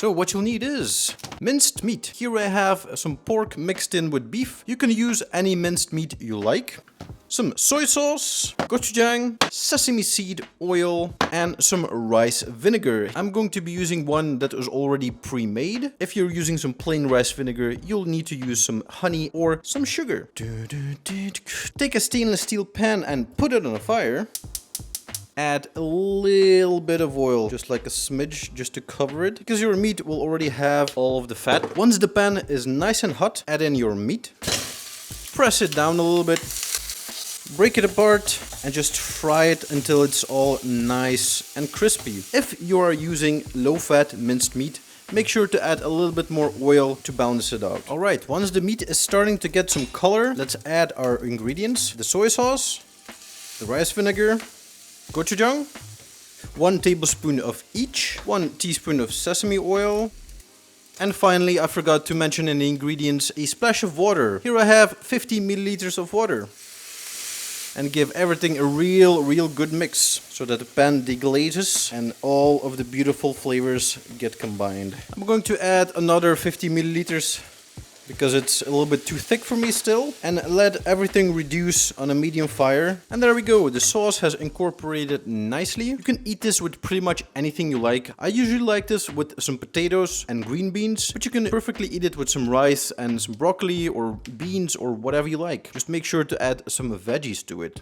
So what you'll need is minced meat. Here I have some pork mixed in with beef. You can use any minced meat you like. Some soy sauce, gochujang, sesame seed oil, and some rice vinegar. I'm going to be using one that is already pre-made. If you're using some plain rice vinegar, you'll need to use some honey or some sugar. Take a stainless steel pan and put it on a fire. Add a little bit of oil, just like a smidge, just to cover it, because your meat will already have all of the fat. Once the pan is nice and hot, add in your meat. Press it down a little bit. Break it apart and just fry it until it's all nice and crispy. If you are using low-fat minced meat, make sure to add a little bit more oil to balance it out. Alright, once the meat is starting to get some color, let's add our ingredients. The soy sauce, the rice vinegar, gochujang, 1 tablespoon of each, 1 teaspoon of sesame oil, and finally, I forgot to mention in the ingredients a splash of water. Here I have 50 milliliters of water. And give everything a real good mix so that the pan deglazes and all of the beautiful flavors get combined. I'm going to add another 50 milliliters because it's a little bit too thick for me still, and let everything reduce on a medium fire. And there we go, the sauce has incorporated nicely. You can eat this with pretty much anything you like. I usually like this with some potatoes and green beans, but you can perfectly eat it with some rice and some broccoli or beans or whatever you like. Just make sure to add some veggies to it.